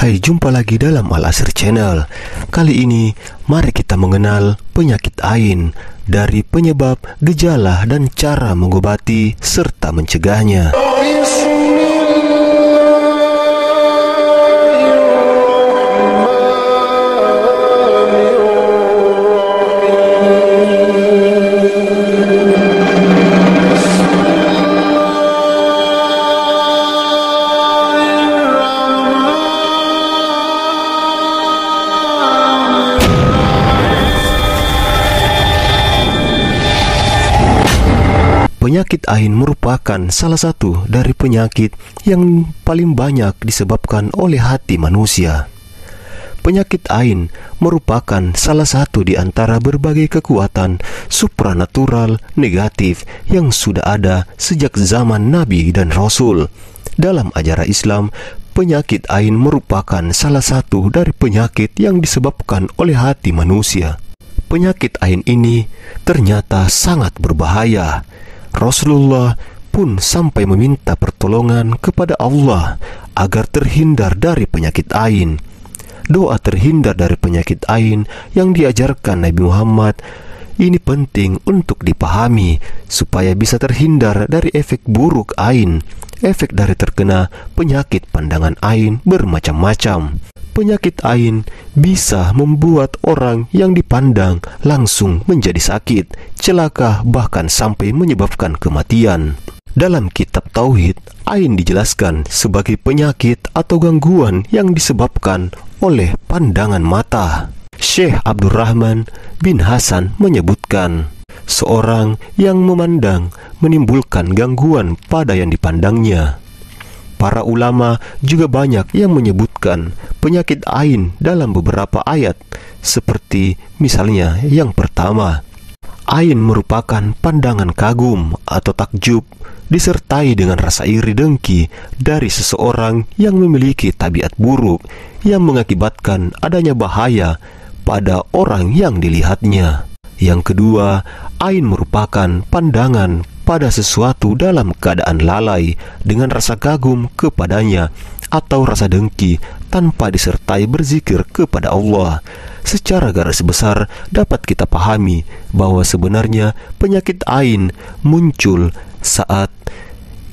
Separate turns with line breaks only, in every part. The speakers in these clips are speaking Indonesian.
Hai, jumpa lagi dalam Al-Asr Channel. Kali ini, mari kita mengenal penyakit ain dari penyebab, gejala, dan cara mengobati serta mencegahnya. Penyakit ain merupakan salah satu dari penyakit yang paling banyak disebabkan oleh hati manusia. Penyakit ain merupakan salah satu di antara berbagai kekuatan supranatural negatif yang sudah ada sejak zaman Nabi dan Rasul. Dalam ajaran Islam, penyakit ain merupakan salah satu dari penyakit yang disebabkan oleh hati manusia. Penyakit ain ini ternyata sangat berbahaya. Rasulullah pun sampai meminta pertolongan kepada Allah agar terhindar dari penyakit ain. Doa terhindar dari penyakit ain yang diajarkan Nabi Muhammad ini penting untuk dipahami supaya bisa terhindar dari efek buruk ain, efek dari terkena penyakit pandangan ain bermacam-macam. Penyakit ain bisa membuat orang yang dipandang langsung menjadi sakit, celaka, bahkan sampai menyebabkan kematian. Dalam kitab Tauhid, ain dijelaskan sebagai penyakit atau gangguan yang disebabkan oleh pandangan mata. Syekh Abdurrahman bin Hasan menyebutkan, seorang yang memandang menimbulkan gangguan pada yang dipandangnya. Para ulama juga banyak yang menyebutkan penyakit ain dalam beberapa ayat, seperti misalnya yang pertama, ain merupakan pandangan kagum atau takjub disertai dengan rasa iri dengki dari seseorang yang memiliki tabiat buruk yang mengakibatkan adanya bahaya pada orang yang dilihatnya. Yang kedua, ain merupakan pandangan pada sesuatu dalam keadaan lalai dengan rasa kagum kepadanya atau rasa dengki tanpa disertai berzikir kepada Allah. Secara garis besar dapat kita pahami bahwa sebenarnya penyakit ain muncul saat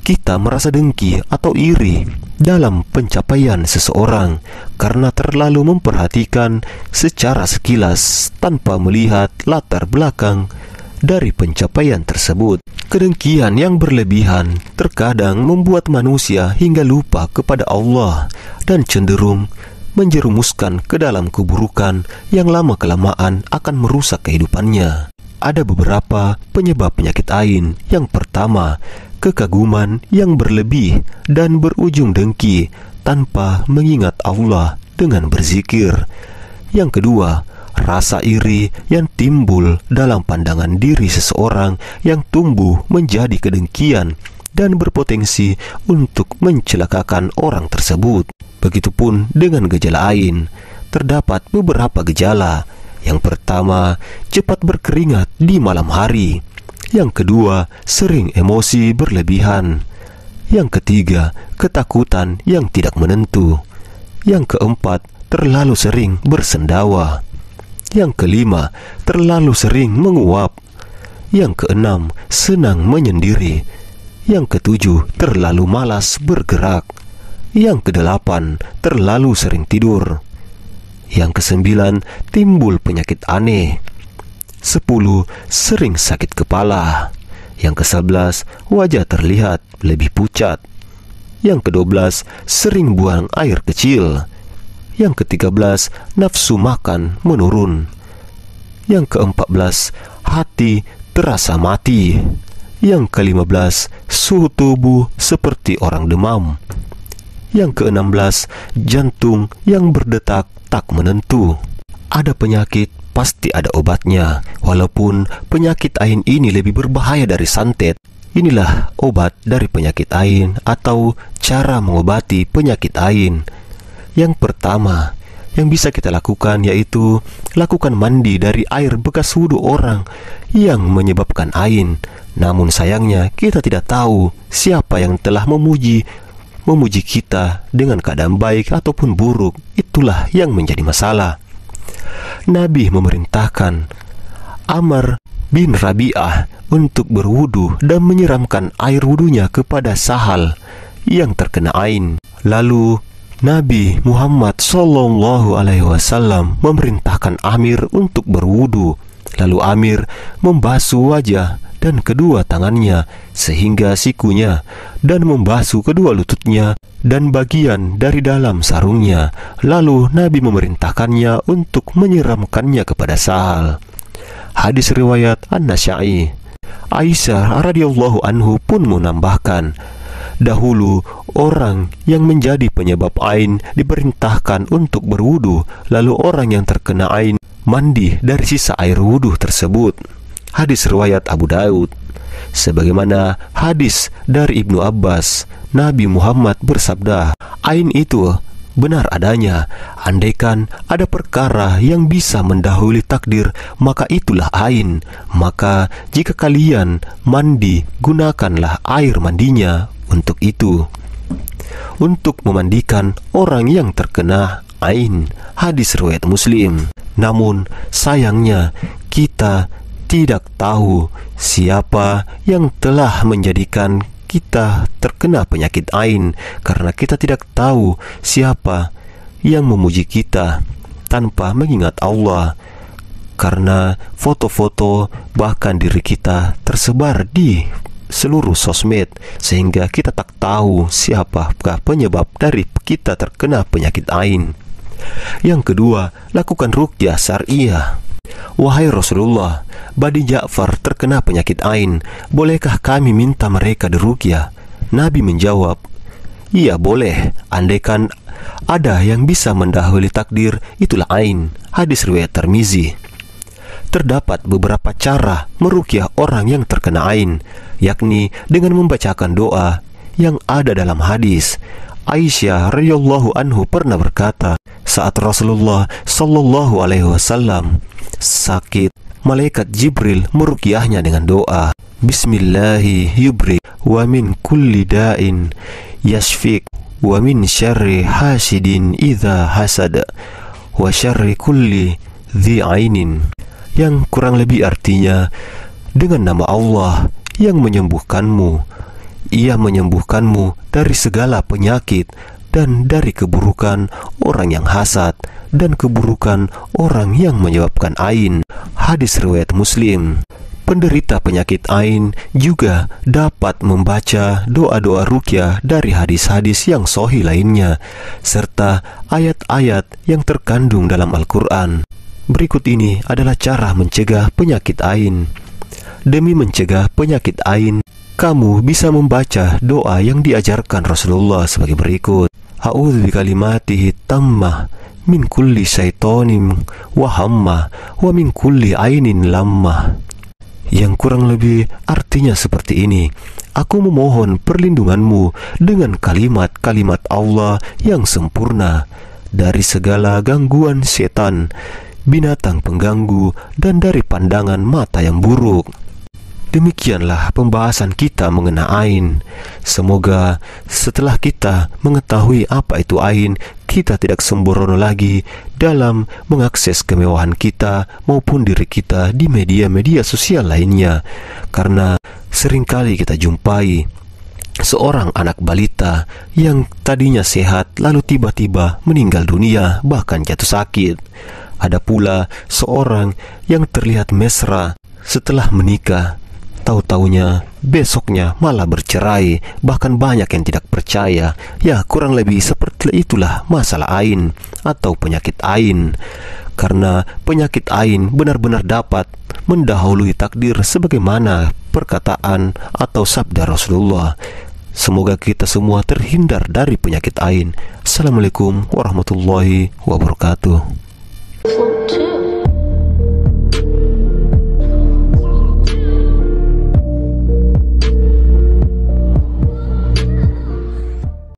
kita merasa dengki atau iri dalam pencapaian seseorang karena terlalu memperhatikan secara sekilas tanpa melihat latar belakang dari pencapaian tersebut. Kedengkian yang berlebihan terkadang membuat manusia hingga lupa kepada Allah dan cenderung menjerumuskan ke dalam keburukan yang lama-kelamaan akan merusak kehidupannya. Ada beberapa penyebab penyakit ain. Yang pertama, kekaguman yang berlebih dan berujung dengki tanpa mengingat Allah dengan berzikir. Yang kedua, rasa iri yang timbul dalam pandangan diri seseorang yang tumbuh menjadi kedengkian dan berpotensi untuk mencelakakan orang tersebut. Begitupun dengan gejala ain. Terdapat beberapa gejala. Yang pertama, cepat berkeringat di malam hari. Yang kedua, sering emosi berlebihan. Yang ketiga, ketakutan yang tidak menentu. Yang keempat, terlalu sering bersendawa. Yang kelima, terlalu sering menguap. Yang keenam, senang menyendiri. Yang ketujuh, terlalu malas bergerak. Yang kedelapan, terlalu sering tidur. Yang kesembilan, timbul penyakit aneh. 10, sering sakit kepala. Yang ke-11, wajah terlihat lebih pucat. Yang ke-12, sering buang air kecil. Yang ke-13, nafsu makan menurun. Yang ke-14, hati terasa mati. Yang ke-15, suhu tubuh seperti orang demam. Yang ke-16, jantung yang berdetak tak menentu. Ada penyakit, pasti ada obatnya. Walaupun penyakit ain ini lebih berbahaya dari santet, inilah obat dari penyakit ain atau cara mengobati penyakit ain. Yang pertama yang bisa kita lakukan yaitu lakukan mandi dari air bekas wudhu orang yang menyebabkan ain. Namun sayangnya kita tidak tahu siapa yang telah memuji memuji kita dengan keadaan baik ataupun buruk, itulah yang menjadi masalah. Nabi memerintahkan Amr bin Rabi'ah untuk berwudu dan menyiramkan air wudunya kepada Sahal yang terkena ain. Lalu Nabi Muhammad SAW memerintahkan Amir untuk berwudu. Lalu Amir membasuh wajah dan kedua tangannya sehingga sikunya, dan membasuh kedua lututnya dan bagian dari dalam sarungnya. Lalu Nabi memerintahkannya untuk menyiramkannya kepada Sahal. Hadis riwayat An-Nasa'i. Aisyah radhiyallahu anhu pun menambahkan, dahulu orang yang menjadi penyebab ain diperintahkan untuk berwudu, lalu orang yang terkena ain mandi dari sisa air wudu tersebut. Hadis riwayat Abu Daud. Sebagaimana hadis dari Ibnu Abbas, Nabi Muhammad bersabda, ain itu benar adanya. Andaikan ada perkara yang bisa mendahului takdir, maka itulah ain. Maka jika kalian mandi, gunakanlah air mandinya untuk itu, untuk memandikan orang yang terkena ain. Hadis riwayat Muslim. Namun sayangnya kita tidak tahu siapa yang telah menjadikan kita terkena penyakit ain, karena kita tidak tahu siapa yang memuji kita tanpa mengingat Allah, karena foto-foto bahkan diri kita tersebar di seluruh sosmed, sehingga kita tak tahu siapakah penyebab dari kita terkena penyakit ain. Yang kedua, lakukan ruqyah syariah. Wahai Rasulullah, Bani Ja'far terkena penyakit ain, bolehkah kami minta mereka diruqyah? Nabi menjawab, iya boleh, andaikan ada yang bisa mendahului takdir, itulah ain. Hadis riwayat Tirmizi. Terdapat beberapa cara meruqyah orang yang terkena ain, yakni dengan membacakan doa yang ada dalam hadis. Aisyah radhiyallahu anhu pernah berkata, saat Rasulullah sallallahu alaihi wasallam sakit, malaikat Jibril meruqyahnya dengan doa, Bismillahi yubri wa min kulli da'in yashfik wa min syarri hasidin idza hasad wa syarri kulli dhi ainin, yang kurang lebih artinya, dengan nama Allah yang menyembuhkanmu, Ia menyembuhkanmu dari segala penyakit dan dari keburukan orang yang hasad dan keburukan orang yang menyebabkan ain. Hadis riwayat Muslim. Penderita penyakit ain juga dapat membaca doa-doa ruqyah dari hadis-hadis yang sahih lainnya serta ayat-ayat yang terkandung dalam Al-Quran. Berikut ini adalah cara mencegah penyakit ain. Demi mencegah penyakit ain, kamu bisa membaca doa yang diajarkan Rasulullah sebagai berikut. A'udzu bikalimatihi tammah min kulli syaitonin wa hammah wa min kulli ainin lammah. Yang kurang lebih artinya seperti ini. Aku memohon perlindunganmu dengan kalimat-kalimat Allah yang sempurna dari segala gangguan setan, binatang pengganggu, dan dari pandangan mata yang buruk. Demikianlah pembahasan kita mengenai ain. Semoga setelah kita mengetahui apa itu ain, kita tidak sembrono lagi dalam mengakses kemewahan kita maupun diri kita di media-media sosial lainnya. Karena seringkali kita jumpai seorang anak balita yang tadinya sehat lalu tiba-tiba meninggal dunia, bahkan jatuh sakit. Ada pula seorang yang terlihat mesra setelah menikah, tahu-taunya besoknya malah bercerai. Bahkan banyak yang tidak percaya. Ya, kurang lebih seperti itulah masalah ain atau penyakit ain. Karena penyakit ain benar-benar dapat mendahului takdir sebagaimana perkataan atau sabda Rasulullah. Semoga kita semua terhindar dari penyakit ain. Assalamualaikum warahmatullahi wabarakatuh.